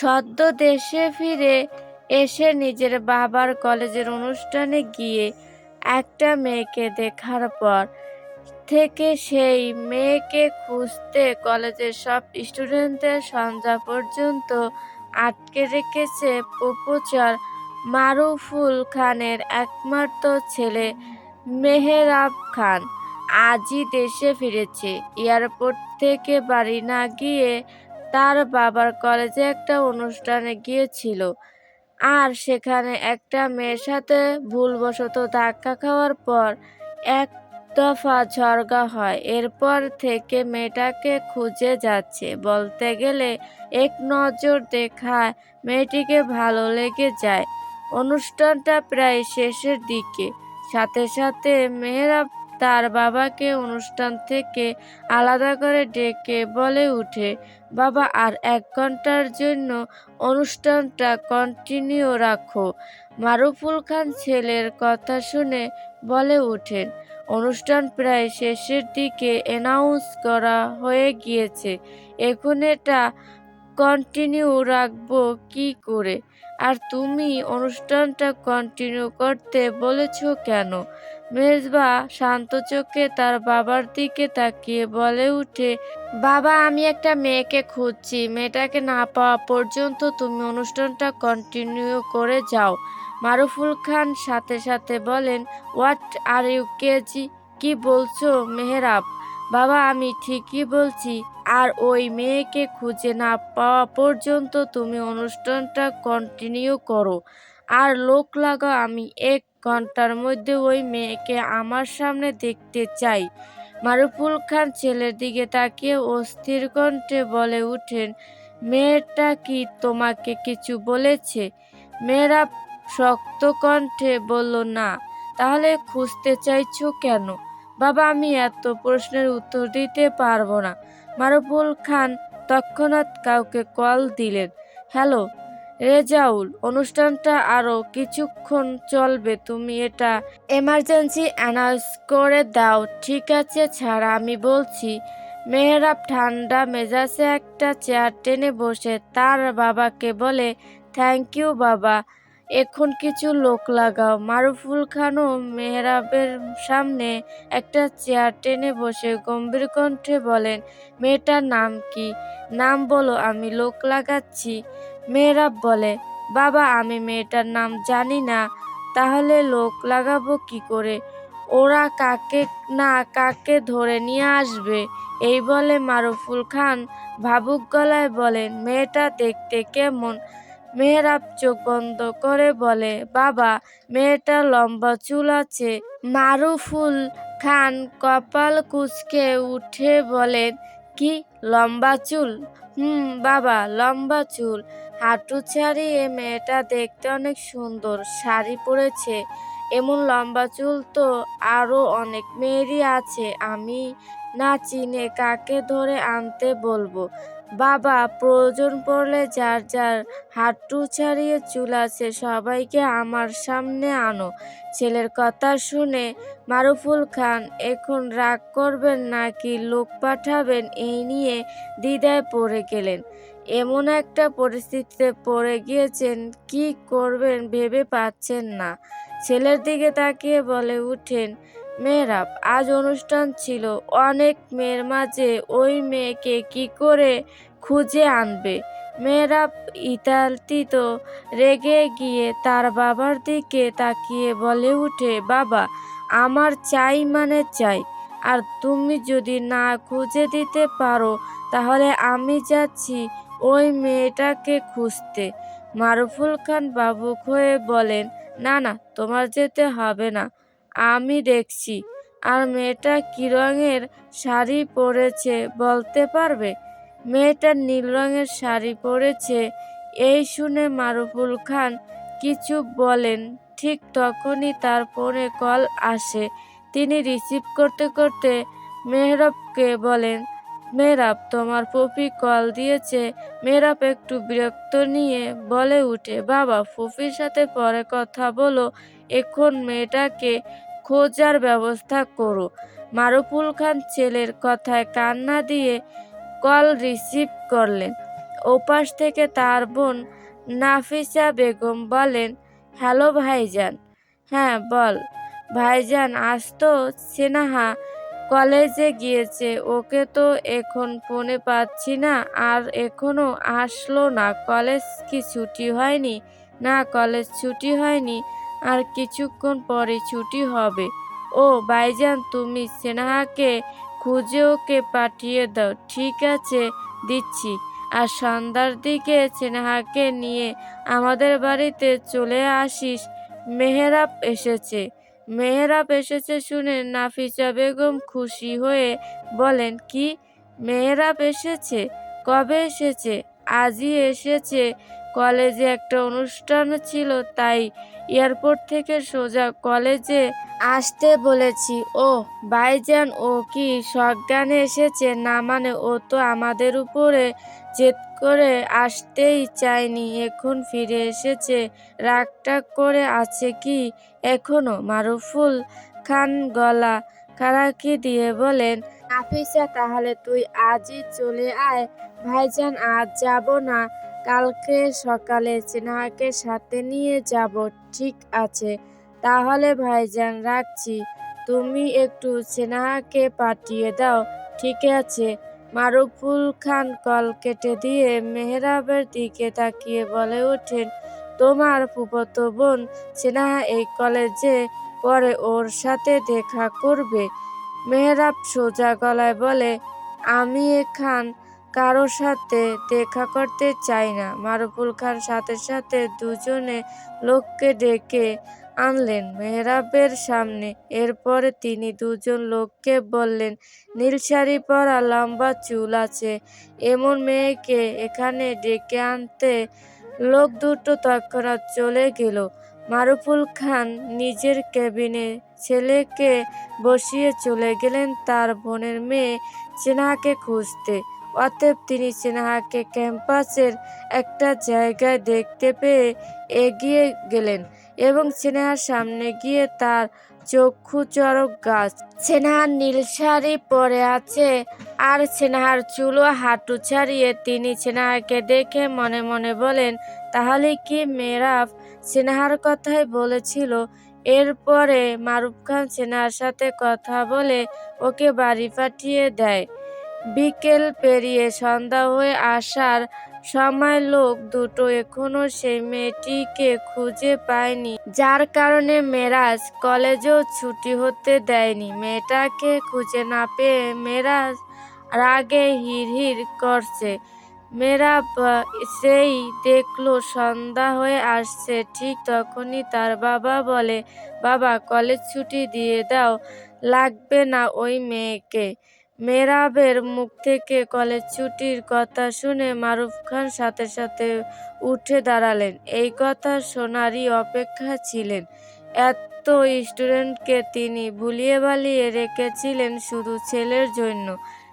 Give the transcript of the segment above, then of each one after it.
সদ্য দেশে ফিরে এসে নিজের বাবার কলেজের অনুষ্ঠানে গিয়ে একটা মেয়েকে দেখার পর থেকে সেই মেয়েকে খুঁজতে কলেজের সব স্টুডেন্টদের সন্ধ্যা পর্যন্ত আটকে রেখেছে প্রফেসর মারুফুল খানের একমাত্র ছেলে মেহরাব খান। আজই দেশে ফিরেছে। এয়ারপোর্ট থেকে বাড়ি না গিয়ে তার বাবার কলেজে একটা অনুষ্ঠানে গিয়েছিল, আর সেখানে একটা মেয়ের সাথে ভুলবশত ধাক্কা খাওয়ার পর এক দফা ঝগড়া হয়। এরপর থেকে মেয়েটাকে খুঁজে যাচ্ছে। বলতে গেলে এক নজর দেখায় মেয়েটিকে ভালো লেগে যায়। অনুষ্ঠানটা প্রায় শেষের দিকে। সাথে সাথে মেহরাব তার বাবাকে অনুষ্ঠান থেকে আলাদা করে ডেকে বলে উঠে, বাবা, আর 1 ঘন্টার জন্য অনুষ্ঠানটা কন্টিনিউ রাখো। মারুফুল খান ছেলের কথা শুনে বলে ওঠেন, অনুষ্ঠান প্রায় শেষের দিকে, অ্যানাউন্স করা হয়ে গিয়েছে, এখন এটা কন্টিনিউ রাখবো কি করে? আর তুমি অনুষ্ঠানটা কন্টিনিউ করতে বলেছো কেন? মেজবা শান্ত চোখে তার বাবার দিকে তাকিয়ে বলে উঠে, বাবা, আমি একটা মেয়েকে খুঁজছি। মেয়েটাকে না পাওয়া পর্যন্ত তুমি অনুষ্ঠানটা কন্টিনিউ করে যাও। মারুফুল খান সাথে সাথে বলেন, হোয়াট আর ইউ কেজি? কি বলছো মেহরাব? বাবা, আমি ঠিকই বলছি। আর ওই মেয়েকে খুঁজে না পাওয়া পর্যন্ত তুমি অনুষ্ঠানটা কন্টিনিউ করো। আর লোক লাগাও, আমি 1 ঘন্টার মধ্যে ওই মেয়েকে আমার সামনে দেখতে চাই। মারুফুল খান ছেলের দিকে তাকিয়ে অস্থির কণ্ঠে বলে উঠেন, মেয়েটা কি তোমাকে কিছু বলেছে? মেয়েরা শক্ত কণ্ঠে বলল, না। তাহলে খুঁজতে চাইছো কেন? বাবা, আমি এত প্রশ্নের উত্তর দিতে পারবো না। মারুফুল খান তৎক্ষণাৎ কাউকে কল দিলেন। হ্যালো রেজাউল, অনুষ্ঠানটা আরো কিছুক্ষণ চলবে, তুমি এটা এমার্জেন্সি অ্যানাউন্স করে দাও। ঠিক আছে, ছাড়া আমি বলছি। মেহরাব ঠান্ডা মেজাজে একটা চেয়ার টেনে বসে তার বাবাকে বলে, থ্যাংক ইউ বাবা, এখন কিছু লোক লাগাও। মারুফুল খানও মেহরাবের সামনে একটা চেয়ার টেনে বসে গম্ভীর কণ্ঠে বলেন, মেয়েটার নাম কি? নাম বলো, আমি লোক লাগাচ্ছি। মেহরাব বলে, বাবা, আমি মেয়েটার নাম জানি না। তাহলে লোক লাগাবো কি করে? ওরা কাকে না কাকে ধরে নিয়ে আসবে। এই বলে মারুফুল খান ভাবুক গলায় বলেন, মেয়েটা দেখতে কেমন? মেহরাব চোখ বন্ধ করে বলে, বাবা, মেয়েটার লম্বা চুল আছে। মারুফুল খান কপাল কুঁচকে উঠে বলেন, কি লম্বা চুল? বাবা, লম্বা চুল। হাঁটু ছাড়িয়ে মেয়েটা দেখতে অনেক সুন্দর, শাড়ি পরেছে। এমন লম্বা চুল তো আরো অনেক মেয়েরই আছে, আমি না চিনে কাকে ধরে আনতে বলবো? বাবা, প্রয়োজন পড়লে যার যার হাঁটু ছাড়িয়ে চুল আছে সবাইকে আমার সামনে আনো। ছেলের কথা শুনে মারুফুল খান এখন রাগ করবেন নাকি লোক পাঠাবেন এই নিয়ে দ্বিধায় পড়ে গেলেন। এমন একটা পরিস্থিতিতে পড়ে গিয়েছেন, কি করবেন ভেবে পাচ্ছেন না। ছেলের দিকে তাকিয়ে বলে উঠেন, মেহরাব, আজ অনুষ্ঠান ছিল, অনেক মেয়ের মাঝে ওই মেয়েকে কি করে খুঁজে আনবে? মেহরাব ইতালিত রেগে গিয়ে তার বাবার দিকে তাকিয়ে বলে উঠে, বাবা, আমার চাই মানে চাই। আর তুমি যদি না খুঁজে দিতে পারো তাহলে আমি যাচ্ছি ওই মেয়েটাকে খুঁজতে। মারুফুল খান ভাবুক হয়ে বলেন, না না, তোমার যেতে হবে না, আমি দেখছি। আর মেয়েটা কি রঙের শাড়ি পরেছে বলতে পারবে? মেয়েটা নীল রঙের শাড়ি পরেছে। এই শুনে মারুফুল খান কিছু বলেন, ঠিক তখনই তার ফোনে কল আসে। তিনি রিসিভ করতে করতে মেহরাবকে বলেন, মেহরাব, তোমার ফুফি কল দিয়েছে। মেহরাব একটু বিরক্ত নিয়ে বলে উঠে, বাবা, ফুফির সাথে পরে কথা বলো, এখন মেয়েটাকে খোঁজার ব্যবস্থা করো। মারুফুল খান ছেলের কথায় কান না দিয়ে কল রিসিভ করলেন। ওপাশ থেকে তার বোন নাফিসা বেগম বলেন, হ্যালো ভাইজান। হ্যাঁ বল ভাইজান, আজ তো সেনাহা কলেজে গিয়েছে, ওকে তো এখন ফোনে পাচ্ছি না, আর এখনো আসলো না। কলেজ কি ছুটি হয়নি? না, কলেজ ছুটি হয়নি, আর কিছুক্ষণ পরে ছুটি হবে। ও ভাইজান, তুমি সেনাহাকে খুঁজে ওকে পাঠিয়ে দাও। ঠিক আছে, দিচ্ছি। আর সন্ধ্যার দিকে সেনাহাকে নিয়ে আমাদের বাড়িতে চলে আসিস। মেহেরাব এসেছে। মেহেরাব এসেছে শুনে নাফিসা বেগম খুশি হয়ে বলেন, কি মেহেরাব এসেছে? কবে এসেছে? আজই এসেছে। কলেজে একটা অনুষ্ঠান ছিল, তাই এয়ারপোর্ট থেকে সোজা কলেজে আসতে বলেছি। ও ভাইজান, ও কি সজ্ঞানে এসেছে? না মানে ও তো আমাদের উপরে জেদ করে আসতেই চায়নি, এখন ফিরে এসেছে। রাগটাগ করে আছে কি এখনো? মারুফুল খান গলা খাড়াকি দিয়ে বলেন, নাফিসা, তাহলে তুই আজই চলে আয়। ভাইজান, আজ যাব না, কালকে সকালে চেনাকে সাথে নিয়ে যাব। ঠিক আছে তাহলে ভাইজান, রাখছি। তুমি একটু সেনাহাকে পাঠিয়ে দাও। ঠিক আছে। মারুফুল খান কল কেটে দিয়ে মেহরাবের দিকে তাকিয়ে বলে ওঠেন, তোমার ফুফাতো বোন সেনাহা এই কলেজে পরে, ওর সাথে দেখা করবে? মেহরাব সোজা গলায় বলে, আমি এখান কারো সাথে দেখা করতে চাই না। মারুফুল খান সাথে সাথে দুজনে লোককে ডেকে আনলেন মেহরাবের সামনে। এরপরে তিনি দুজন লোককে বললেন, নীল শাড়ি পরা, লম্বা চুল আছে এমন মেয়েকে এখানে ডেকে আনতে। লোক দুটো তৎক্ষণাৎ চলে গেল। মারুফুল খান নিজের কেবিনে ছেলেকে বসিয়ে চলে গেলেন তার বোনের মেয়ে চেনাহাকে খুঁজতে। অতএব তিনি চেনাহাকে ক্যাম্পাসের একটা জায়গায় দেখতে পেয়ে এগিয়ে গেলেন এবং চেনাহার সামনে গিয়ে তার চক্ষু চড়ক গাছ। চেনাহার নীল শাড়ি পরে আছে, আর চেনাহার চুলও হাঁটু ছাড়িয়ে। তিনি চেনাহাকে দেখে মনে মনে বলেন, তাহলে কি মেহরাব চেনাহার কথাই বলেছিল? এরপরে মারুফ খান চেনাহার সাথে কথা বলে ওকে বাড়ি পাঠিয়ে দেয়। বিকেল পেরিয়ে সন্ধ্যা হয়ে আসার সময় লোক দুটো এখনো সেই মেয়েটিকে খুঁজে পায়নি, যার কারণে মেরাজ কলেজেও ছুটি হতে দেয়নি। মেয়েটাকে খুঁজে না পেয়ে মেরাজ রাগে হিড়হিড় করছে। মেহরাব সেই দেখলো সন্ধ্যা হয়ে আসছে। ঠিক তখনই তার বাবা বলে, বাবা, কলেজ ছুটি দিয়ে দাও, লাগবে না ওই মেয়েকে। মেহরাবের মুখ থেকে কলেজ ছুটির কথা শুনে মারুফ খান সাথে সাথে উঠে দাঁড়ালেন। এই কথা শোনারই অপেক্ষা ছিলেন। এত স্টুডেন্টকে তিনি ভুলিয়ে ভালিয়ে রেখেছিলেন শুধু ছেলের জন্য।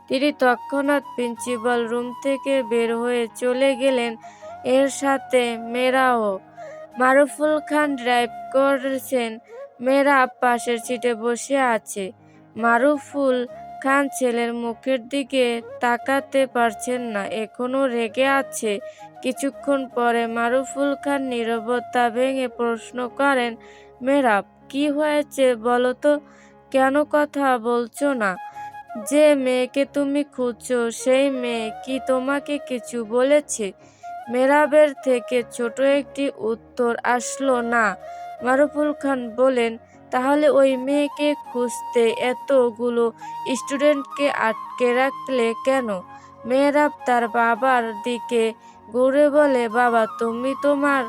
তিনি তৎক্ষণাৎ প্রিন্সিপাল রুম থেকে বের হয়ে চলে গেলেন, এর সাথে মেয়েরাও। মারুফুল খান ড্রাইভ করছেন, মেহরাব পাশের সিটে বসে আছে। মারুফুল খান ছেলের মুখের দিকে তাকাতে পারছেন না, এখনো রেগে আছে। কিছুক্ষণ পরে মারুফুল খান নীরবতা ভেঙে প্রশ্ন করেন, মেহরাব, কি হয়েছে বলো তো? কেন কথা বলছো না? যে মেয়েকে তুমি খুঁজছো সেই মেয়ে কি তোমাকে কিছু বলেছে? মেহরাবের থেকে ছোট একটি উত্তর আসলো না। মারুফুল খান বলেন, তাহলে ওই মেয়েকে খুঁজতে এতগুলো স্টুডেন্টকে আটকে রাখলে কেন? মেহরাব তার বাবার দিকে ঘুরে বলে, বাবা, তুমি তোমার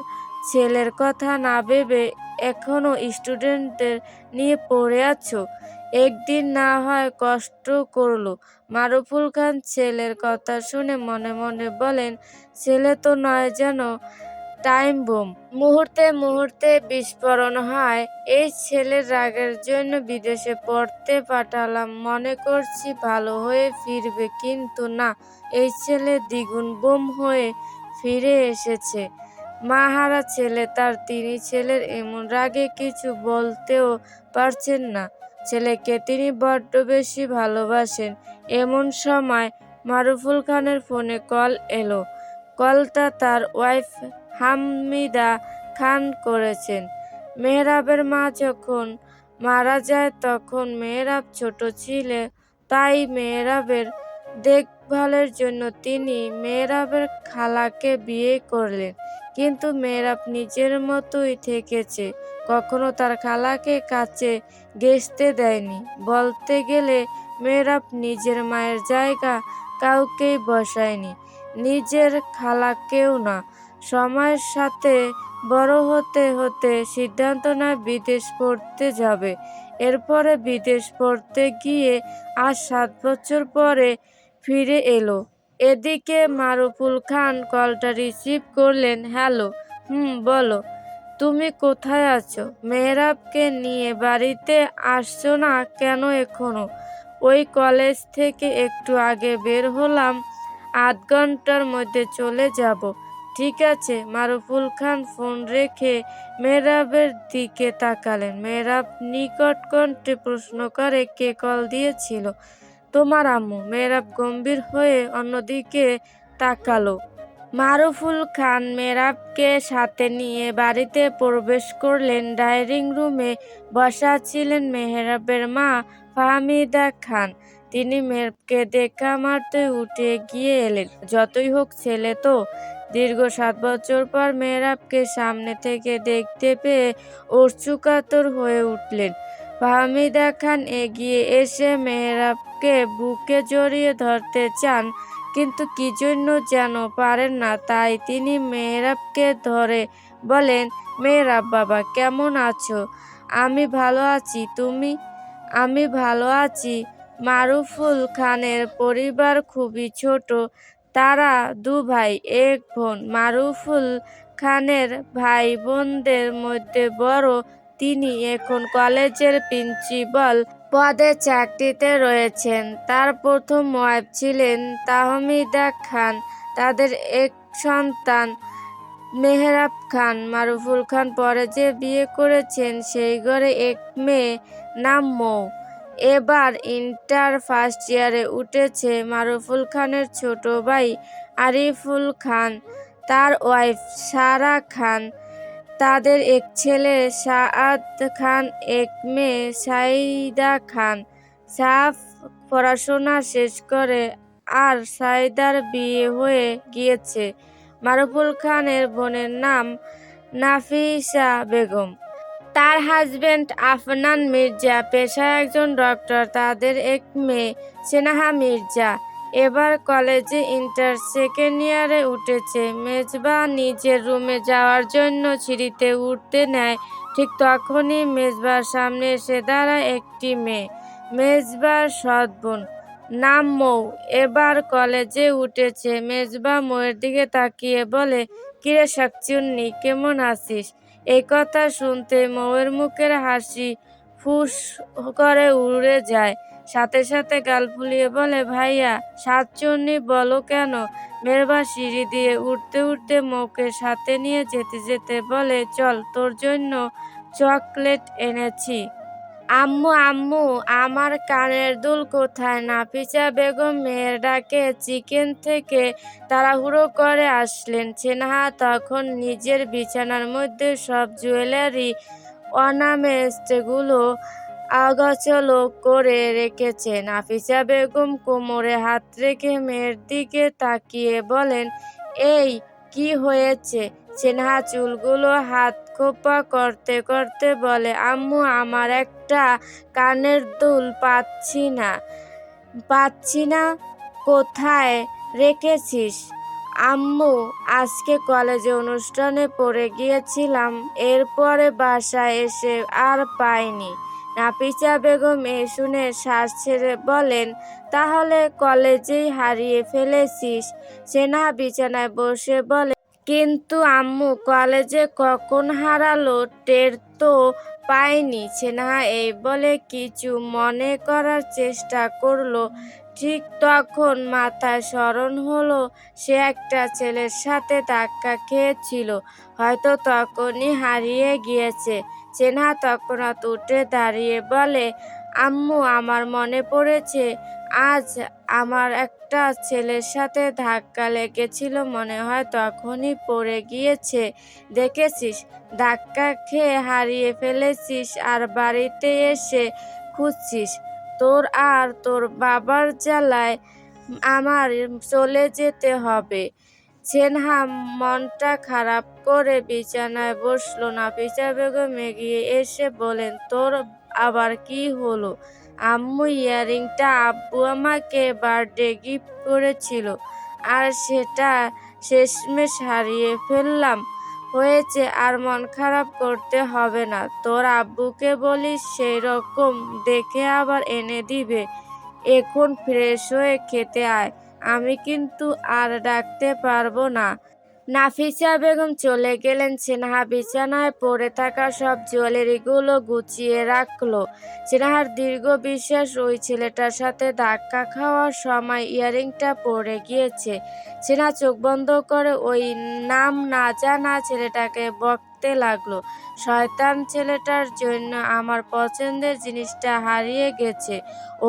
ছেলের কথা না ভেবে এখনো স্টুডেন্টদের নিয়ে পড়ে আছো। একদিন না হয় কষ্ট করলো। মারুফুল খান ছেলের কথা শুনে মনে মনে বলেন, ছেলে তো নয় যেন টাইম বোম, মুহূর্তে মুহূর্তে বিস্ফোরণ হয়। এই ছেলের রাগের জন্য বিদেশে পড়তে পাঠালাম, মনে করছি ভালো হয়ে ফিরবে, কিন্তু না, এই ছেলে দ্বিগুণ বোম হয়ে ফিরে এসেছে। মাহারা ছেলে তার, তিনি ছেলের এমন রাগে কিছু বলতেও পারছেন না। ছেলেকে তিনি বড্ড বেশি ভালোবাসেন। এমন সময় মারুফুল খানের ফোনে কল এলো। কলটা তার ওয়াইফ হামিদা খান করেছেন। মেহরাবের মা যখন মারা যায় তখন মেহরাব ছোট ছিল, তাই মেহরাবের দেখভালের জন্য তিনি মেহরাবের খালাকে বিয়ে করলেন। কিন্তু মেহরাব নিজের মতোই থেকেছে, কখনো তার খালাকে কাছে ঘেঁষতে দেয়নি। বলতে গেলে মেহরাব নিজের মায়ের জায়গা কাউকেই বসায়নি, নিজের খালাকেও না। সময়ের সাথে বড় হতে হতে সিদ্ধান্ত নেয় বিদেশ পড়তে যাবে। এরপরে বিদেশ পড়তে গিয়ে আজ 7 বছর পরে ফিরে এলো। এদিকে মারুফুল খান কলটা রিসিভ করলেন। হ্যালো। বলো। তুমি কোথায় আছো? মেহরাবকে নিয়ে বাড়িতে আসছো না কেন এখনো? ওই কলেজ থেকে একটু আগে বের হলাম, আধ ঘন্টার মধ্যে চলে যাব। ঠিক আছে। মারুফুল খান ফোন রেখে মেহরাবের দিকে তাকালেন। মেহরাব নিকট কণ্ঠে প্রশ্ন করে, কে কল দিয়েছিল? তোমার আম্মু। মেহরাব গম্ভীর হয়ে অন্যদিকে তাকালো। মারুফুল খান মেহরাবকে সাথে নিয়ে বাড়িতে প্রবেশ করলেন। ডাইনিং রুমে বসা ছিলেন মেহরাবের মা ফাহমিদা খান। তিনি মেহরাবকে দেখা মাত্রই উঠে গিয়ে এলেন। যতই হোক ছেলে তো। দীর্ঘ 7 বছর পর মেহরাবকে সামনে থেকে দেখতে পেয়ে অশ্রুকাতর হয়ে উঠলেন। ফাহমিদা খান এগিয়ে এসে মেহরাবকে বুকে জড়িয়ে ধরতে চান, কিন্তু কি জন্য যেন পারেন না। তাই তিনি মেহরাবকে ধরে বলেন, মেহরাব বাবা, কেমন আছো? আমি ভালো আছি, তুমি? আমি ভালো আছি। মারুফুল খানের পরিবার খুবই ছোট। তারা 2 ভাই 1 বোন। মারুফুল খানের ভাই বোনদের মধ্যে বড় তিনি। এখন কলেজের প্রিন্সিপাল পদে চাকরিতে রয়েছেন। তার প্রথম ওয়াইফ ছিলেন তাহমিদা খান। তাদের এক সন্তান মেহরাব খান। মারুফুল খান পরে যে বিয়ে করেছেন সেই ঘরে এক মেয়ে, নাম মৌ। এবার ইন্টার ফার্স্ট ইয়ারে উঠেছে। মারুফুল খানের ছোট ভাই আরিফুল খান, তার ওয়াইফ সারা খান। তাদের এক ছেলে সাআদ খান, এক মেয়ে সাইদা খান। সাফ পড়াশোনা শেষ করে আর সাইদার বিয়ে হয়ে গিয়েছে। মারুফুল খানের বোনের নাম নাফিসা বেগম। তার হাজবেন্ড আফনান মির্জা পেশায় একজন ডক্টর। তাদের এক মেয়ে সেনাহা মির্জা, এবার কলেজে ইন্টার সেকেন্ড ইয়ারে উঠেছে। মেজবা নিজের রুমে যাওয়ার জন্য সিঁড়িতে উঠতে নেয়, ঠিক তখনই মেজবার সামনে এসে দাঁড়ায় একটি মেয়ে, মেজবার সৎ বোন, নাম মৌ, এবার কলেজে উঠেছে। মেজবা মৌয়ের দিকে তাকিয়ে বলে, কিরে শাকচুন্নি, কেমন আছিস? এই কথা শুনতে মৌয়ের মুখের হাসি ফুস করে উড়ে যায়। সাথে সাথে গাল ফুলিয়ে বলে, ভাইয়া শাকচুন্নি বলো কেন? মেজবা সিঁড়ি দিয়ে উঠতে উঠতে মৌকে সাথে নিয়ে যেতে যেতে বলে, চল, তোর জন্য চকলেট এনেছি। আম্মু আম্মু, আমার কানের দুল কোথায়? নাফিসা বেগম মেয়ের ডাকে চিকেন থেকে তাড়াহুড়ো করে আসলেন। সেনাহা তখন নিজের বিছানার মধ্যে সব জুয়েলারি অর্নামেন্টসগুলো অগোছালো করে রেখেছে। নাফিসা বেগম কোমরে হাত রেখে মেয়ের দিকে তাকিয়ে বলেন, এই কি হয়েছে? সেনাহা চুলগুলো হাত খোপা করতে করতে বলে, আম্মু, আমার একটা কানের দুল পাচ্ছি না। কোথায় রেখেছিস? আম্মু, আজকে কলেজে অনুষ্ঠানে পড়ে গিয়েছিলাম, এরপরে বাসায় এসে আর পাইনি। নাফিসা বেগম এ শুনে শ্বাস ছেড়ে বলেন, তাহলে কলেজেই হারিয়ে ফেলেছিস? সেনাহা বিছানায় বসে বলে, কিন্তু আম্মু, কলেজে কখন হারালো টের তো পাইনি। সেনাহা এই বলে কিছু মনে করার চেষ্টা করলো। ঠিক তখন মাথায় স্মরণ হলো সে একটা ছেলের সাথে ধাক্কা খেয়েছিল, হয়তো তখনই হারিয়ে গিয়েছে। সেনাহা তৎক্ষণাৎ উঠে দাঁড়িয়ে বলে, আম্মু, আমার মনে পড়েছে, আজ আমার একটা ছেলের সাথে ধাক্কা লেগেছিল, মনে হয় তখনই পড়ে গিয়েছে। দেখেছিস, ধাক্কা খেয়ে হারিয়ে ফেলেছিস আর বাড়িতে এসে খুঁজছিস। তোর আর তোর বাবার জ্বালায় আমার চলে যেতে হবে। সেনহা মনটা খারাপ করে বিছানায় বসলো। নাফিসা বেগম এগিয়ে এসে বলেন, তোর আবার কি হলো? আম্মু, ইয়ারিংটা আব্বু আমাকে বার্থডে গিফট করেছিল, আর সেটা শেষমেশ হারিয়ে ফেললাম। হয়েছে, আর মন খারাপ করতে হবে না। তোর আব্বুকে বলিস সেই রকম দেখে আবার এনে দিবে। এখন ফ্রেশ হয়ে খেতে আয়, আমি কিন্তু আর ডাকতে পারবো না। নাফিসা বেগম চলে গেলেন। সেনহা বিছানায় পড়ে থাকা সব জুয়েলারিগুলো গুছিয়ে রাখলো। সেনহার দীর্ঘ বিশ্বাস, ওই ছেলেটার সাথে ধাক্কা খাওয়ার সময় ইয়ারিংটা পড়ে গিয়েছে। সেনহা চোখ বন্ধ করে ওই নাম না জানা ছেলেটাকে বকতে লাগলো। শয়তান ছেলেটার জন্য আমার পছন্দের জিনিসটা হারিয়ে গেছে।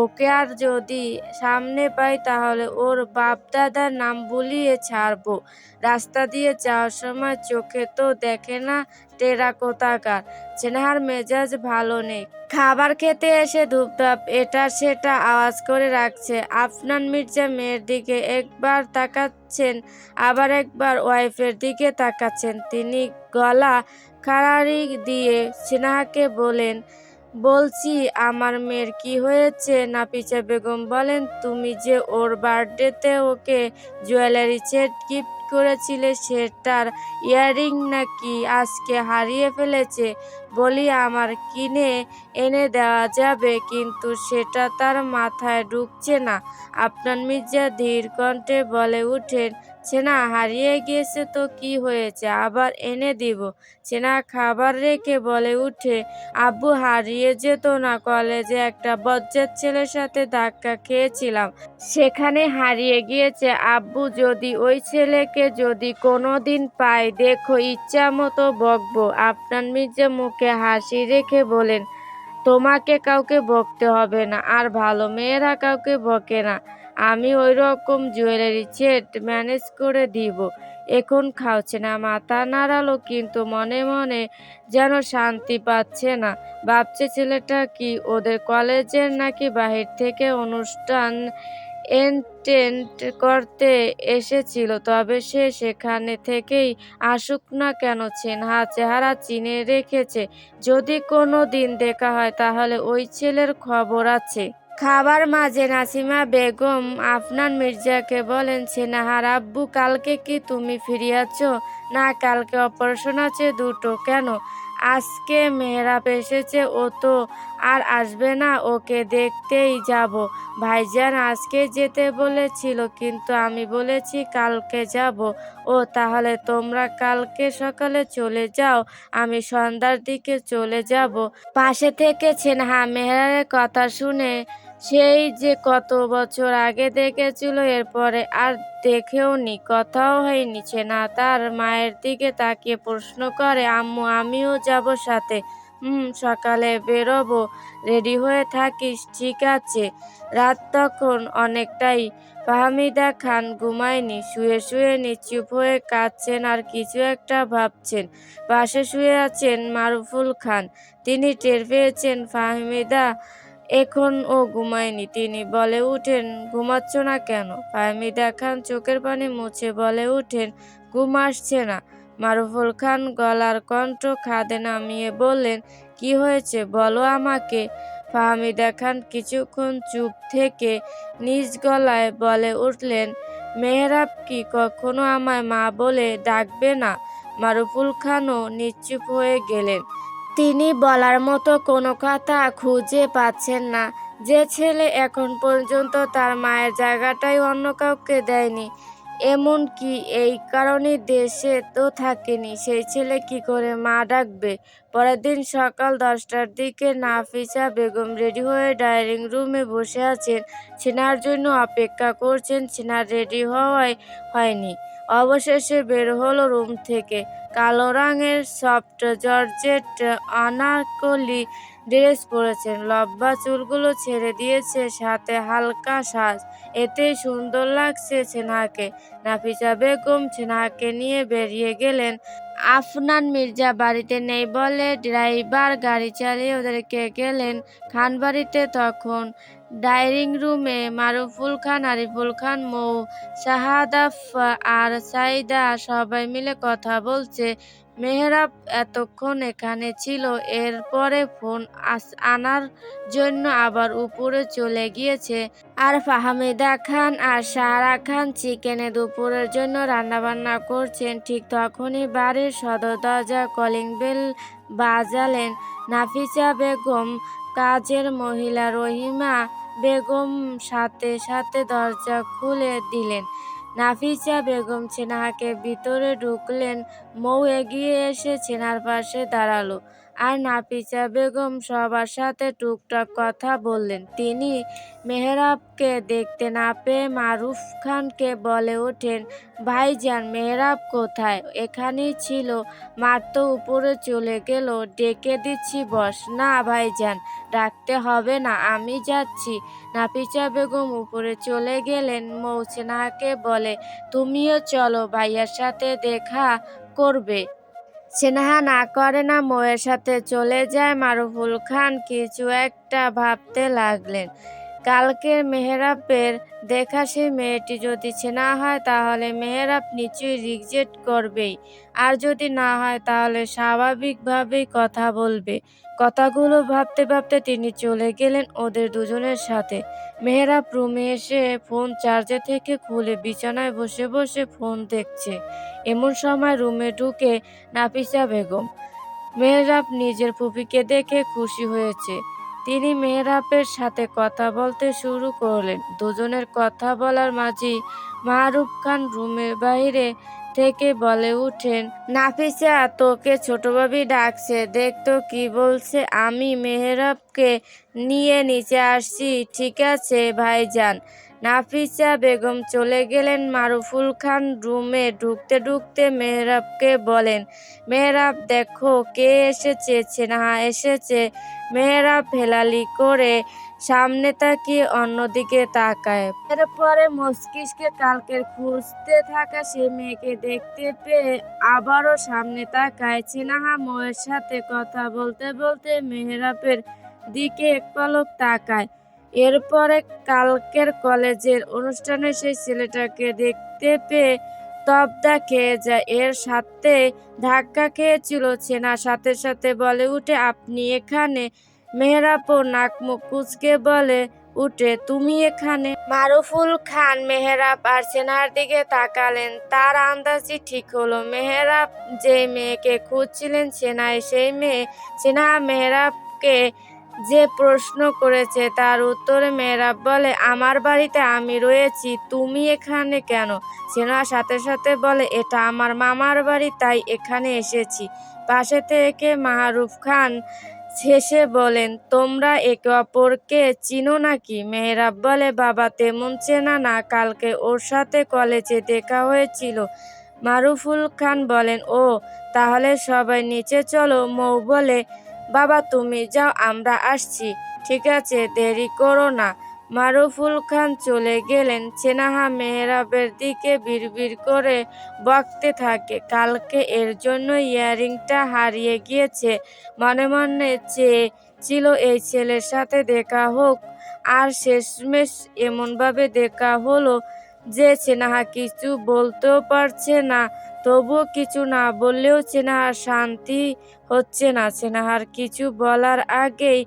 ওকে আর যদি সামনে পাই তাহলে ওর বাপ দাদার নাম ভুলিয়ে ছাড়বো। রাস্তা দিয়ে যাওয়ার সময় চোখে তো দেখে না, টেরা কোথাকার। সেনহার মেজাজ ভালো নেই। খাবার খেতে এসে ধূপধাপ এটা সেটা আওয়াজ করে রাখছে। আফনান মির্জা মেয়ের দিকে একবার তাকাচ্ছেন, আবার একবার ওয়াইফের দিকে তাকাচ্ছেন। তিনি গলা খাড়ারি দিয়ে সেনহাকে বলেন, বলছি আমার মেয়ের কি হয়েছে? নাফিসা বেগম বলেন, তুমি যে ওর বার্থডেতে ওকে জুয়েলারি সেট গিফট করেছিলে, সেটার ইয়ারিং নাকি আজকে হারিয়ে ফেলেছে। বলি আমার কিনে এনে দেওয়া যাবে, কিন্তু সেটা তার মাথায় ঢুকছে না। আফনান মির্জা ধীর কণ্ঠে বলে উঠেন, সেনা হারিয়ে গিয়েছে তো কি হয়েছে, আবার এনে দিব। সেনা খাবার রেখে বলে উঠে, আব্বু হারিয়ে যেত না, কলেজে একটা বজ্জাত ছেলের সাথে ধাক্কা খেয়েছিলাম, সেখানে হারিয়ে গিয়েছে। আব্বু, যদি ওই ছেলেকে যদি কোনোদিন পাই, দেখো ইচ্ছা মতো বকবো। আফনান মির্জা মুখে হাসি রেখে বলেন, তোমাকে কাউকে বকতে হবে না, আর ভালো মেয়েরা কাউকে বকে না। আমি ওই রকম জুয়েলারি সেট ম্যানেজ করে দিব। এখন খাওছে না, মাথা নাড়ালো, কিন্তু মনে মনে যেন শান্তি পাচ্ছে না। ভাবছে ছেলেটা কি ওদের কলেজের নাকি বাহির থেকে অনুষ্ঠান এটেন্ড করতে এসেছিল। তবে সে সেখানে থেকেই আসুক না কেন, সেনহা চেহারা চিনে রেখেছে। যদি কোনো দিন দেখা হয় তাহলে ওই ছেলের খবর আছে। খাবার মাঝে নাসিমা বেগম আফনান মির্জাকে বলেন, সেনাহার আব্বু, কালকে কি তুমি ফিরে আছো? না, কালকে অপারেশন আছে দুটো। কেন? আজকে মেহরাব এসেছে, ও তো আর আসবে না, ওকে দেখতেই যাব। ভাইজান আজকে যেতে বলেছিল, কিন্তু আমি বলেছি কালকে যাব। ও, তাহলে তোমরা কালকে সকালে চলে যাও, আমি সন্ধ্যার দিকে চলে যাব। পাশে থেকে সেনহা মেহরারের কথা শুনে সেই যে কত বছর আগে দেখেছিল, এরপরে আর দেখেও নি, কথাও হয়নি। সেনা তার মায়ের দিকে তাকিয়ে প্রশ্ন করে, আম্মু, আমিও যাব সাথে? সকালে বেরোবো, রেডি হয়ে থাকিস, ঠিক আছে? রাত তখন অনেকটাই। ফাহমিদা খান ঘুমায়নি, শুয়ে শুয়ে নিশ্চুপ হয়ে কাঁদছেন আর কিছু একটা ভাবছেন। পাশে শুয়ে আছেন মারুফুল খান। তিনি টের পেয়েছেন ফাহমিদা এখনও ঘুমায়নি। তিনি বলে উঠেন, ঘুমাচ্ছ না কেন? ফাহমিদা খান চোখের পানি মুছে বলে উঠেন, ঘুম আসছে না। মারুফুল খান গলার কণ্ঠ খাদে নামিয়ে বললেন, কি হয়েছে বলো আমাকে। ফাহমিদা খান কিছুক্ষণ চুপ থেকে নিজ গলায় বলে উঠলেন, মেহরাব কি কখনো আমায় মা বলে ডাকবে না? মারুফুল খানও নিশ্চুপ হয়ে গেলেন। তিনি বলার মতো কোনো কথা খুঁজে পাচ্ছেন না। যে ছেলে এখন পর্যন্ত তার মায়ের জায়গাটাই অন্য কাউকে দেয়নি, এমনকি এই কারণে দেশে তো থাকেনি, সেই ছেলে কি করে মা ডাকবে? পরের দিন সকাল 10টার দিকে নাফিসা বেগম রেডি হয়ে ডাইনিং রুমে বসে আছেন। সেনার জন্য অপেক্ষা করছেন। সেনার রেডি হয়নি। অবশেষে বের হলো রুম থেকে। কালো রঙের সফট জর্জেট আনারকলি ড্রেস পরেছেন, লম্বা চুলগুলো ছেড়ে দিয়েছে, সাথে হালকা সাজ। এতেই সুন্দর লাগছে ছেনাকে। নাফিসা বেগম ছেনাকে নিয়ে বেরিয়ে গেলেন। আফনান মির্জা বাড়িতে নেই বলে ড্রাইভার গাড়ি চালিয়ে ওদেরকে গেলেন খানবাড়িতে। তখন ডাইনিং রুমে মারুফুল খান, আরিফুল খান, মৌ, শাহাদাফ আর সাইদা সবাই মিলে কথা বলছে। মেহরাব এতক্ষণ এখানে ছিল, এরপরে ফোন আনার জন্য আবার উপরে চলে গিয়েছে। আর ফাহমিদা খান আর সাহারা খান চিকেনে দুপুরের জন্য রান্নাবান্না করছেন। ঠিক তখনই বাড়ির সদর দরজা কলিং বেল বাজালেন নাফিসা বেগম। কাজের মহিলা রহিমা বেগম সাথে সাথে দরজা খুলে দিলেন। নাফিসা বেগম ছেনাকে ভিতরে ঢুকলেন। মৌ এগিয়ে এসে ছেনার পাশে দাঁড়ালো আর নাফিসা বেগম সবার সাথে টুকটাক কথা বললেন। তিনি মেহরাবকে দেখতে না পেয়ে মারুফ খানকে বলে ওঠেন, ভাইজান মেহরাব কোথায়? এখানেই ছিল, মাত্র উপরে চলে গেল, ডেকে দিচ্ছি বস। না ভাইজান, ডাকতে হবে না, আমি যাচ্ছি। নাফিসা বেগম উপরে চলে গেলেন। মৌ ছেনাকে বলে, তুমিও চলো, ভাইয়ার সাথে দেখা করবে। সেনাহা না করে না, মৌয়ের সাথে চলে যায়। মারুফুল খান কিছু একটা ভাবতে লাগলেন। কালকের মেহরাবের দেখা সেই মেয়েটি যদি চেনা হয় তাহলে মেহরাব নিশ্চয়ই রিজেক্ট করবেই, আর যদি না হয় তাহলে স্বাভাবিকভাবেই কথা বলবে। কথাগুলো ভাবতে ভাবতে তিনি চলে গেলেন ওদের দুজনের সাথে। মেহরাব রুমে এসে ফোন চার্জে থেকে খুলে বিছানায় বসে বসে ফোন দেখছে। এমন সময় রুমে ঢুকে নাফিসা বেগম। মেহরাব নিজের ফুপিকে দেখে খুশি হয়েছে। তিনি মেহরাবের সাথে কথা বলতে শুরু করলেন। দুজনের কথা বলার মাঝেই মারুফ খান রুমের বাইরে থেকে বলে উঠেন, নাফিসা তোকে ছোট ভাবি ডাকছে, দেখতো কি বলছে। আমি মেহরাবকে নিয়ে নিচে আসছি। ঠিক আছে ভাইজান। নাফিসা বেগম চলে গেলেন। মারুফুল খান রুমে ঢুকতে ঢুকতে মেহরাবকে বলেন, মেহরাব দেখো কে এসেছে। ছেনাহা এসেছে। মেহরাব হেলালি করে সামনে তাকিয়ে অন্যদিকে তাকায়। এরপরে মস্তিষ্কে কালকের খুঁজতে থাকা সে মেয়েকে দেখতে পেয়ে আবারও সামনে তাকায়। ছেনাহা মৌয়ের সাথে কথা বলতে বলতে মেহরাবের দিকে এক পলক তাকায়। এরপরে কালকের কলেজের অনুষ্ঠানে সেই ছেলেটাকে দেখতে পেয়ে তবদা খেয়ে যায়। এর সাথে ধাক্কা খেয়েছিল ছেনা, সাথে সাথে বলে উঠে, আপনি এখানে? মেহরাবও নাক মুখ কুঁচকে বলে উঠে, তুমি এখানে? মারুফুল খান মেহরাব আর ছেনার দিকে তাকালেন। তার আন্দাজই ঠিক হলো, মেহরাব যে মেয়েকে খুঁজছিলেন ছেনাই সেই মেয়ে। ছেনা মেহরাবকে যে প্রশ্ন করেছে তার উত্তরে মেহরাব বলে, আমার বাড়িতে আমি রয়েছি, তুমি এখানে কেন? ছেনা সাথে সাথে বলে, এটা আমার মামার বাড়ি, তাই এখানে এসেছি। পাশে থেকে মারুফ খান শেষে বলেন, তোমরা একে অপরকে চিনো নাকি? মেহরাব বলে, বাবা তেমন চেনা না, কালকে ওর সাথে কলেজে দেখা হয়েছিল। মারুফুল খান বলেন, ও তাহলে সবাই নিচে চলো। মৌ বলে, বাবা তুমি যাও, আমরা আসছি। ঠিক আছে, দেরি করো না। মারুফুল খান চলে গেলেন। ছেনাহা মেহরাবের দিকে বিড়বিড় করে বকতে থাকে, কালকে এর জন্য ইয়ারিংটা হারিয়ে গিয়েছে। মনে মনে চেয়েছিল এই ছেলের সাথে দেখা হোক, আর শেষমেশ এমনভাবে দেখা হলো যে ছেনাহা কিছু বলতেও পারছে না। তবুও কিছু না বললেও ছেনাহার শান্তি হচ্ছে না। ছেনাহার কিছু বলার আগেই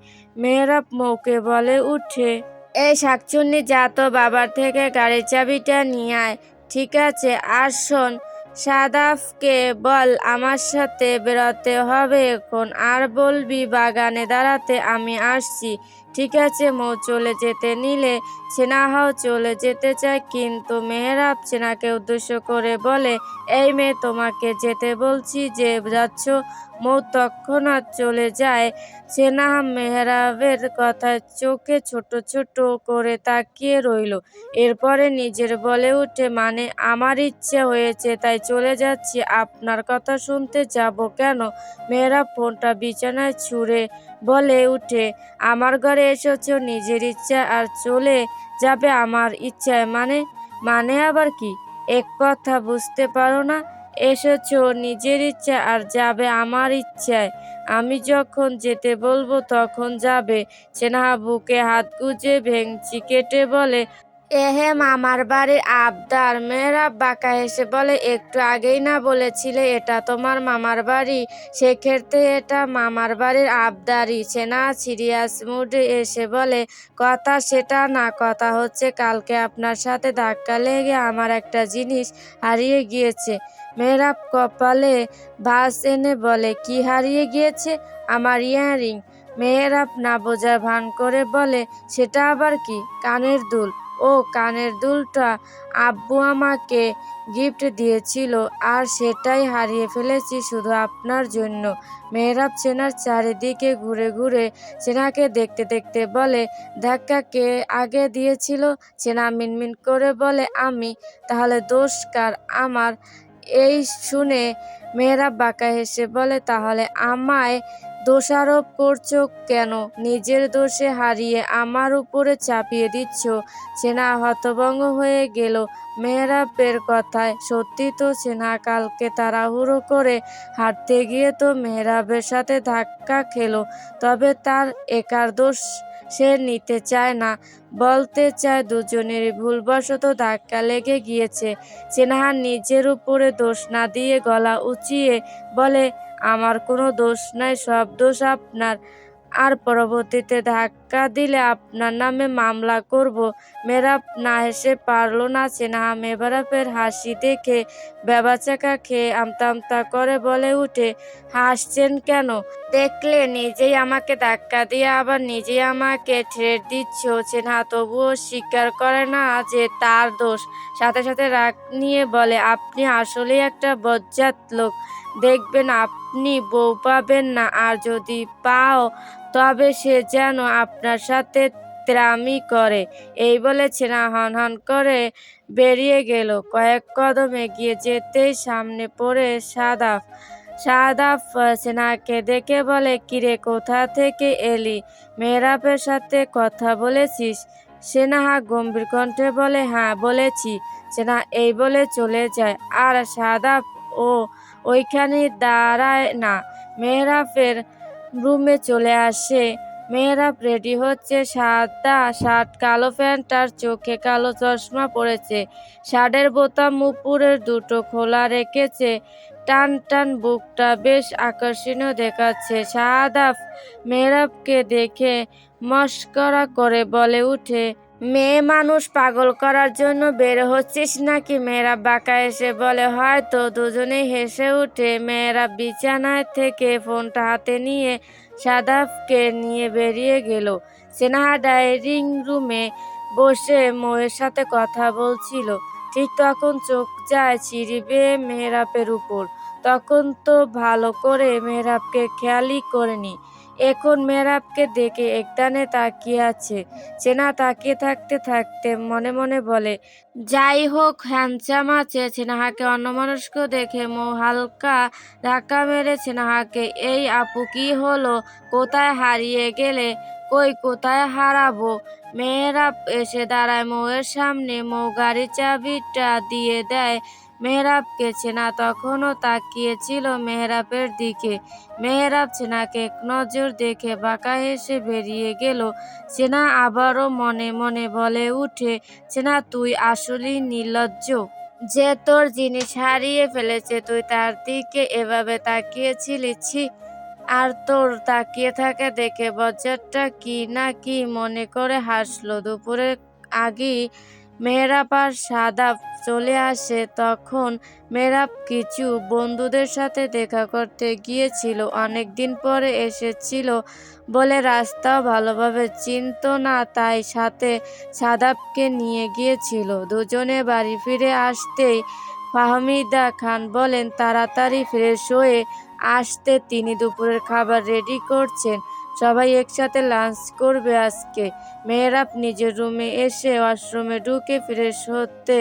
মেহরাব মৌকে বলে উঠে, এই শাকচুন্নি যা তো বাবার থেকে গাড়ির চাবিটা নিয়ে আয়। ঠিক আছে, আর শোন, সাদাফকে বল আমার সাথে বেরোতে হবে এখন, আর বলবি বাগানে দাঁড়াতে, আমি আসছি। ঠিক আছে। মৌ চলে যেতে নিলে সেনাহাও চলে যেতে চায়, কিন্তু মেহরাব সেনাকে উদ্দেশ্য করে বলে, এই মেয়ে, তোমাকে যেতে বলছি, যে যাচ্ছ। মৌ তৎক্ষণাৎ চলে যায়। সেনা মেহরাবের কথায় চোখে ছোট ছোট করে তাকিয়ে রইল। এরপরে নিজের বলে উঠে, মানে আমার ইচ্ছে হয়েছে তাই চলে যাচ্ছি, আপনার কথা শুনতে যাব কেন? মেহরাব ফোনটা বিছানায় ছুঁড়ে বলে উঠে, আমার ঘরে এসেছো নিজের ইচ্ছা আর চলে যাবে আমার ইচ্ছায়? মানে আবার কি? এক কথা বুঝতে পারো না? এসেছো নিজের ইচ্ছা আর যাবে আমার ইচ্ছায়। আমি যখন যেতে বলবো তখন যাবে। সেনাহা বুকে হাত গুজে ভেংচি কেটে বলে, এহে মামার বাড়ির আবদার? মেহরাব বাঁকা হেসে বলে, একটু আগেই না বলেছিলে এটা তোমার মামার বাড়ি? সেক্ষেত্রে এটা মামার বাড়ির আবদারই। সেনা সিরিয়াস মুডে এসে বলে, কথা সেটা না, কথা হচ্ছে কালকে আপনার সাথে ধাক্কা লেগে আমার একটা জিনিস হারিয়ে গিয়েছে। মেহরাব কপালে ভাঁজ এনে বলে, কি হারিয়ে গিয়েছে? আমার ইয়াররিং। মেহরাব না বোঝার ভান করে বলে, সেটা আবার কি? কানের দুল। ও, কানের দুলটা আব্বু আমাকে গিফট দিয়েছিল, আর সেটাই হারিয়ে ফেলেছি শুধু আপনার জন্য। মেহরাব সেনার চারিদিকে ঘুরে ঘুরে সেনাকে দেখতে দেখতে বলে, ধাক্কা কে আগে দিয়েছিল? সেনা মিনমিন করে বলে, আমি। তাহলে দোষ কার? আমার। এই শুনে মেহরাব বাঁকা হেসে বলে, তাহলে আমায় দোষারোপ করছো কেন? নিজের দোষে হারিয়ে আমার উপরে চাপিয়ে দিচ্ছ। সেনা হতভম্ব হয়ে গেল মেহরাবের কথায়। সত্যি তো, সেনা কালকে তাড়াহুড়ো করে হাঁটতে গিয়ে তো মেহরাবের সাথে ধাক্কা খেলো, তবে তার একার দোষ সে নিতে চায় না, বলতে চায় দুজনেরই ভুলবশত ধাক্কা লেগে গিয়েছে। সেনাহা নিজের উপরে দোষ না দিয়ে গলা উঁচিয়ে বলে, আমার কোনো দোষ নাই, সব দোষ আপনার। আর পরবর্তীতে ধাক্কা দিলে আপনার নামে মামলা করব। মেহরাব না হেসে পারল না। সেনাহা মেহরাবের হাসি দেখে ভ্যাবাচ্যাকা খেয়ে আমতা আমতা করে বলে উঠে, হাসছেন কেন? দেখলে নিজেই আমাকে ধাক্কা দিয়ে আবার নিজেই আমাকে ঠেট দিচ্ছ। সেনাহা তবুও স্বীকার করে না যে তার দোষ। সাথে সাথে রাগ নিয়ে বলে, আপনি আসলেই একটা বজ্জাত লোক। দেখবেন আপনি বউ পাবেন না, আর যদি পাও তবে সে যেন আপনার সাথে ত্রামি করে। এই বলে সেনা হন হন করে বেরিয়ে গেল। কয়েক কদম এগিয়ে যেতেই সামনে পড়ে সাদাফ। সাদাফ সেনাকে দেখে বলে, কিরে, কোথা থেকে এলি? মেহরাবের সাথে কথা বলেছিস? সেনাহা গম্ভীর কণ্ঠে বলে, হ্যাঁ বলেছি। সেনা এই বলে চলে যায়, আর সাদাফ ও ওইখানে দাঁড়ায় না, মেহরাবের রুমে চলে আসে। মেহরাব রেডি হচ্ছে, সাদা শার্ট, কালো প্যান্ট আর চোখে কালো চশমা পরেছে। শার্টের বোতাম উপরের দুটো খোলা রেখেছে। টান টান বুকটা বেশ আকর্ষণীয় দেখাচ্ছে। সাদাফ মেহরাবকে দেখে মস্করা করে বলে উঠে, মেয়ে মানুষ পাগল করার জন্য বের হচ্ছিস নাকি? মেহরাব বাঁকা এসে বলে, হয়তো। দুজনেই হেসে উঠে মেহরাব বিছানায় থেকে ফোনটা হাতে নিয়ে সাদাফকে নিয়ে বেরিয়ে গেল। সেনাহা ডাইনিং রুমে বসে মৌয়ের সাথে কথা বলছিল। ঠিক তখন চোখ যায় সিঁড়ি বেয়ে মেহরাবের উপর। তখন তো ভালো করে মেহরাবকে খেয়ালই করেনি। এখন মেহরাবকে দেখে একটানে তাকিয়ে আছে। সেনা তাকিয়ে থাকতে থাকতে মনে মনে বলে, যাই হোক, হ্যান্ডসাম আছে। সেনাহাকে অন্যমনস্ক দেখে মৌ হালকা ধাক্কা মেরে সেনাহাকে, এই আপু, কি হলো? কোথায় হারিয়ে গেলে? কই, কোথায় হারাবো? মেহরাব এসে দাঁড়ায় মৌয়ের সামনে। মৌ গাড়ির চাবিটা দিয়ে দেয় মেহরাবকে। সেনা তখনও তাকিয়েছিল মেহরাবের দিকে। মেহরাব সেনাকে এক নজর দেখে বাঁকা হেসে বেরিয়ে গেল। সেনা আবারও মনে মনে বলে উঠে, সেনা, তুই আসলেই নির্লজ্জ। যে তোর জিনিস হারিয়ে ফেলেছে তুই তার দিকে এভাবে তাকিয়েছিলি? ছি! আর তোর তাকিয়ে থাকা দেখে বজ্জাতটা কি না কি মনে করে হাসলো। দুপুরের আগেই মেহরাব আর সাদাব চলে আসে। তখন মেহরাব কিছু বন্ধুদের সাথে দেখা করতে গিয়েছিল, অনেকদিন পরে এসেছিল বলে রাস্তাও ভালোভাবে চিনত না, তাই সাথে সাদাবকে নিয়ে গিয়েছিল। দুজনে বাড়ি ফিরে আসতেই ফাহমিদা খান বলেন তাড়াতাড়ি ফ্রেশ হয়ে আসতে, তিনি দুপুরের খাবার রেডি করছেন, সবাই একসাথে লাঞ্চ করবে আজকে। মেহরাব নিজের রুমে এসে ওয়াশরুমে ঢুকে ফ্রেশ হতে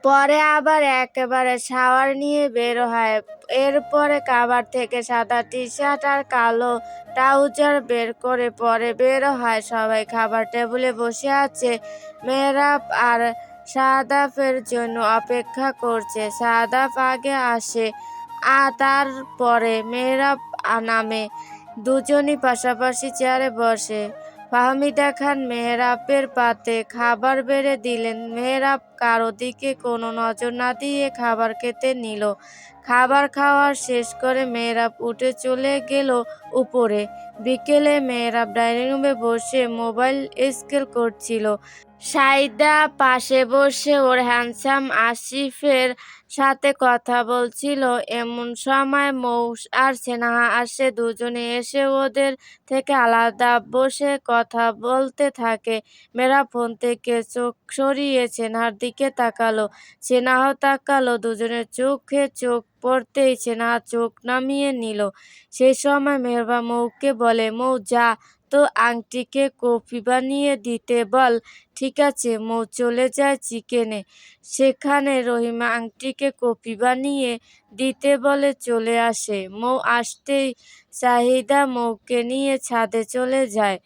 পরে আবার একেবারে শাওয়ার নিয়ে বের হয়। এরপরে কাভার থেকে সাদা টি শার্ট আর কালো ট্রাউজার বের করে পরে বের হয়। সবাই খাবার টেবিলে বসে আছে, মেহরাব আর সাদাফের জন্য অপেক্ষা করছে। সাদাফ আগে আসে তারপরে মেহরাব নামে। দুজনই পাশাপাশি চেয়ারে বসে। ফাহমিদা খান মেহরাবের পাতে খাবার বেড়ে দিলেন। মেহরাব কারো দিকে কোনো নজর না দিয়ে খাবার খেতে নিল। খাবার খাওয়া শেষ করে মেহরাব উঠে চলে গেল উপরে। বিকেলে মেহরাব ডাইনিং রুমে বসে মোবাইল স্ক্রল করছিল। সাইদা পাশে বসে ওর হ্যান্ডসাম আসিফের সাথে কথা বলছিল। এমন সময় মৌ আর সেনাহা আসে। দুজনে এসে ওদের থেকে আলাদা বসে কথা বলতে থাকে। মেয়েরা ফোন থেকে চোখ সরিয়ে সেনাহার দিকে তাকালো, সেনাহাও তাকালো। দুজনের চোখে চোখ পড়তেই সেনাহা চোখ নামিয়ে নিল। সেই সময় মেহবা মৌকে বলে, মৌ যা তো আংটিকে কফি বানিয়ে দিতে বল। ঠিক আছে। মৌ চলে যায় চিকেনে। সেখানে রহিমা আংটিকে কফি বানিয়ে দিতে বলে চলে আসে। মৌ আসতেই শাহিদা মৌকে নিয়ে ছাদে চলে যায়।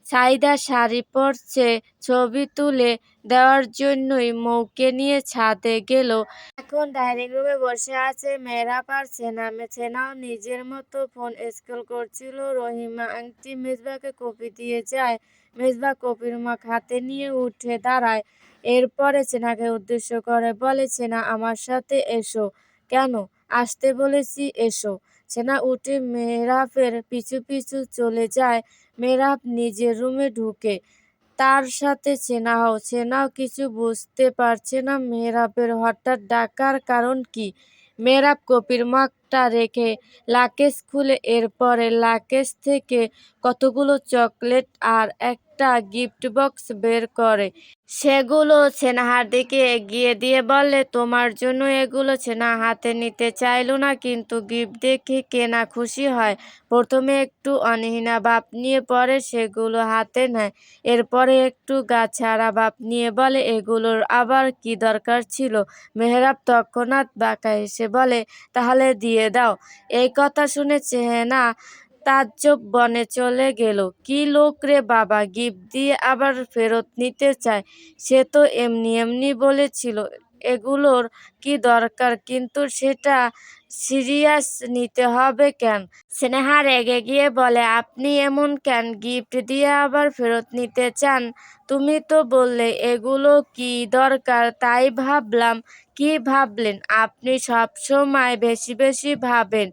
সাইদা শাড়ি পরছে, ছবি তুলে দেওয়ার জন্যই মৌকে নিয়ে ছাদে গেল। এখন ডাইনিং রুমে বসে আছে মেহরাব আর সেনাও নিজের মতো ফোন স্ক্রল করছিল। রহিমা আংটি মেজবাকে কফি দিয়ে যায়। মেজবা কফির মগ হাতে নিয়ে উঠে দাঁড়ায়। এরপরে সেনাকে উদ্দেশ্য করে বলে, সেনা আমার সাথে এসো। কেন? আসতে বলেছি, এসো। সেনা উঠে মেহরাবের পিছু পিছু চলে যায়। মেহরাব নিজের রুমে ঢুকে, তার সাথে সেনাও কিছু বুঝতে পারছে না মেহরাবের হঠাৎ ডাকার কারণ কি। মেহরাব কফির মগটা রেখে লাকেজ খুলে এরপরে লাকেজ থেকে কতগুলো চকলেট আর একটা গিফট বক্স বের করে। সেগুলো সেনাহার দিকে এগিয়ে দিয়ে বলে, তোমার জন্য এগুলো। সেনা হাতে নিতে চাইল না, কিন্তু গিফট দেখে কেনা খুশি হয়। প্রথমে একটু অনীহা ভাব নিয়ে পরে সেগুলো হাতে নেয়। এরপরে একটু গা ছাড়া ভাব নিয়ে বলে, এগুলোর আবার কি দরকার ছিল? মেহরাব তৎক্ষণাৎ বাঁকা হেসে বলে, তাহলে দিয়ে দাও। এই কথা শুনে সেনা তাজ্জব বনে চলে গেল। কি লোক রে বাবা, গিফট দিয়ে আবার ফেরত নিতে চায়। সে তো এমনি এমনি বলেছিল এগুলোর কি দরকার, কিন্তু সেটা সিরিয়াস নিতে হবে কেন? স্নেহা রেগে গিয়ে বলে, আপনি এমন কেন? গিফট দিয়ে আবার ফেরত নিতে চান? তুমি তো বললে এগুলো কি দরকার, তাই ভাবলাম। কি ভাবলেন? আপনি সব সময় বেশি বেশি ভাবেন।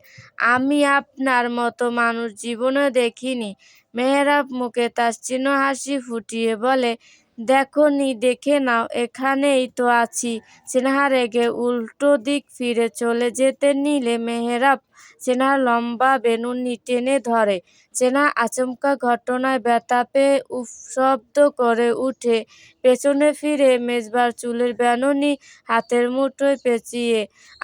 আমি আপনার মতো মানুষ জীবনে দেখিনি। মেহরাব মুখে তাচ্ছিন্ন হাসি ফুটিয়ে বলে, দেখোনি? দেখে নাও, এখানেই তো আছি। সেনাহা রেগে উল্টো দিক ফিরে চলে যেতে নিলে মেহরাব সেনার লম্বা বেনুনি টেনে ধরে। সেনা আচমকা ঘটনায় ব্যথা পেয়ে উফ শব্দ করে উঠে। পেছনে ফিরে মেজবার চুলের বেনুনি হাতের মুঠোয় পেঁচিয়ে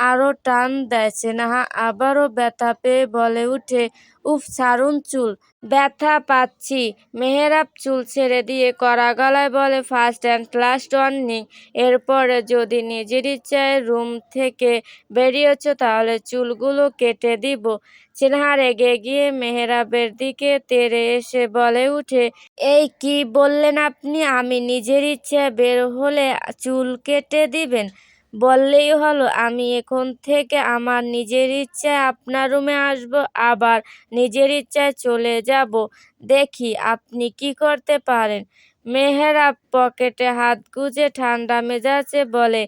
আরও টান দেয়। সেনাহা আবারও ব্যথা পেয়ে বলে উঠে, উফ ছাড়ুন চুল, ব্যথা পাচ্ছি। মেহরাব চুল ছেড়ে দিয়ে কড়া গলায় বলে, ফার্স্ট অ্যান্ড লাস্ট ওয়ার্নিং, এরপরে যদি নিজের ইচ্ছায় রুম থেকে বেরিয়েছ তাহলে চুলগুলো কেটে দিব। সেনাহা রেগে গিয়ে মেহরাবের দিকে তেড়ে এসে বলে উঠে, এই কি বললেন আপনি? আমি নিজের ইচ্ছায় বের হলে চুল কেটে দিবেন? বললেই হলো। আমি এখন থেকে আমার নিজের ইচ্ছায় আপনার রুমে আসব, আবার নিজের ইচ্ছায় চলে যাব। দেখি আপনি কি করতে পারেন। মেহরাব পকেটে হাত গুজে ঠান্ডা মেজাজে বলে,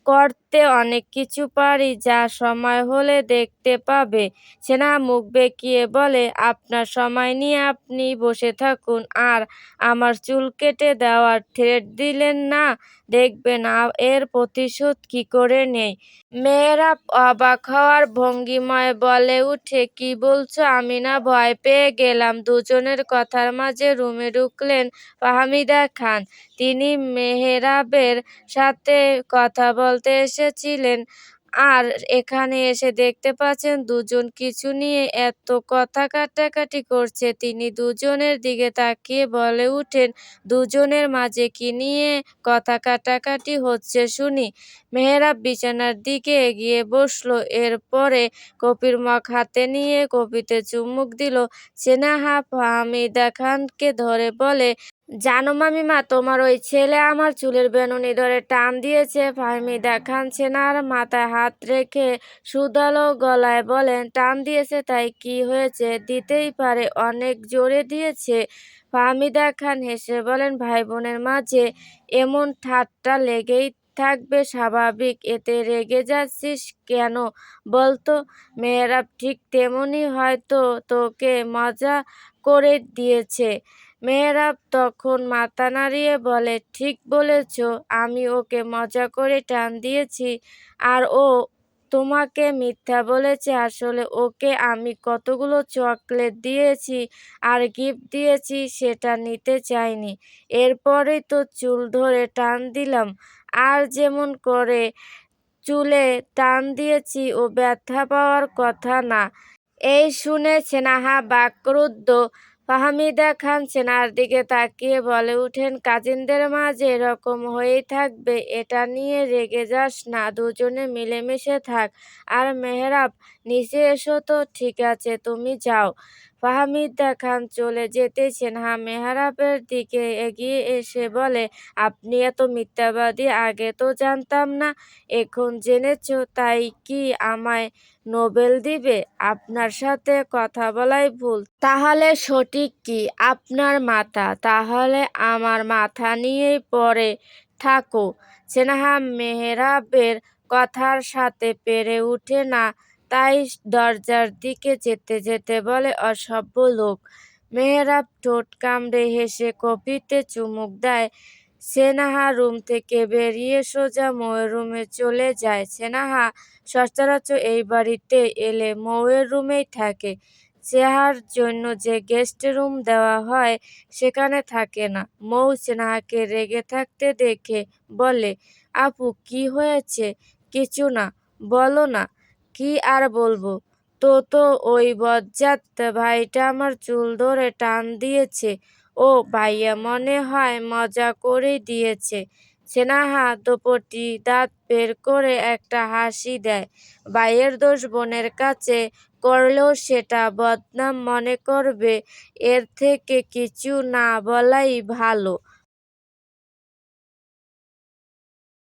করতে করতে অনেক কিছু পারি যা সময় হলে দেখতে পাবে। সেনাহা মুখ বেঁকিয়ে বলে, আপনার সময় নিয়ে আপনি বসে থাকুন আর আমার চুল কেটে দেওয়ার থ্রেট দিলেন না, দেখবেন এর প্রতিশোধ কি করে নেই। মেহরাব অবাক হওয়ার ভঙ্গিমায় বলে উঠে, কি বলছো? আমি না ভয় পেয়ে গেলাম। দুজনের কথার মাঝে রুমে ঢুকলেন ফাহমিদা খান। তিনি মেহরাবের সাথে কথা বলতে এসেছিলেন, আর এখানে এসে দেখতে পাচ্ছেন দুজন কিছু নিয়ে এত কথা কাটাকাটি করছে। তিনি দুজনের দিকে তাকিয়ে বলে উঠেন, দুজনের মাঝে কি নিয়ে কথা কাটাকাটি হচ্ছে শুনি। মেহরাব বিছানার দিকে এগিয়ে বসলো, এরপরে কফির মগ হাতে নিয়ে কফিতে চুমুক দিল। সেনাহা ফাহমিদা খানকে ধরে বলে, জানো মামিমা, তোমার ওই ছেলে আমার চুলের বেনুনি ধরে টান দিয়েছে। ফাহমিদা খান সেনার মাথায় হাত রেখে সুধালো গলায় বলেন, টান দিয়েছে তাই কি হয়েছে? দিতেই পারে, অনেক জোরে দিয়েছে। ফাহমিদা খান হেসে বলেন, ভাই বোনের মাঝে এমন ঠাট্টা লেগেই থাকবে, স্বাভাবিক। এতে রেগে যাচ্ছিস কেন বলতো? মেহরাব, ঠিক তেমনি হয়তো তোকে মজা করে দিয়েছে। মেহরাব তখন মাথা নাড়িয়ে বলে, ঠিক বলেছ, আমি ওকে মজা করে টান দিয়েছি আর ও তোমাকে মিথ্যা বলেছে। আসলে ওকে আমি কতগুলো চকলেট দিয়েছি আর গিফট দিয়েছি, সেটা নিতে চাইনি। এরপরেই তো চুল ধরে টান দিলাম, আর যেমন করে চুলে টান দিয়েছি ও ব্যথা পাওয়ার কথা না। এই শুনে সেনাহা বাকরুদ্ধ। ফাহমিদা খান সেনার দিকে তাকিয়ে বলে উঠেন, কাজিনদের মাঝে এরকম হয়েই থাকবে, এটা নিয়ে রেগে যাস না, দুজনে মিলেমিশে থাক। আর মেহরাব, নিচে এসো তো। ঠিক আছে, তুমি যাও। ফাহমিদা খান চলে যেতেই সেনাহা মেহরাবের দিকে এগিয়ে এসে বলে, আপনি এত মিথ্যাবাদী, আগে তো জানতাম না, এখন জেনেছো তাই কি আমায় নোবেল দিবে? আপনার সাথে কথা বলাই ভুল। তাহলে সঠিক কি? আপনার মাথা। তাহলে আমার মাথা নিয়েই পড়ে থাকো। সেনাহা মেহরাবের কথার সাথে পেরে উঠে না, তাই দরজার দিকে যেতে যেতে বলে, অসভ্য লোক। মেহরাব ঠোঁট কামড়ে হেসে কফিতে চুমুক দেয়। সেনাহা রুম থেকে বেরিয়ে সোজা মৌয়ের রুমে চলে যায়। সেনাহা সচরাচর এই বাড়িতে এলে মৌয়ের রুমেই থাকে। সেহার জন্য যে গেস্ট রুম দেওয়া হয় সেখানে থাকে না। মৌ সেনাহাকে রেগে থাকতে দেখে বলে, আপু কি হয়েছে? কিছু না, বলো না। কি আর বলবো, তো ওই বজ্জাত ভাইটা আমার চুল ধরে টান দিয়েছে। ও ভাইয়া মনে হয় মজা করেই দিয়েছে। সেনাহা দোপটি দাঁত বের করে একটা হাসি দেয়। ভাইয়ের দোষ বোনের কাছে করলেও সেটা বদনাম মনে করবে, এর থেকে কিছু না বলাই ভালো।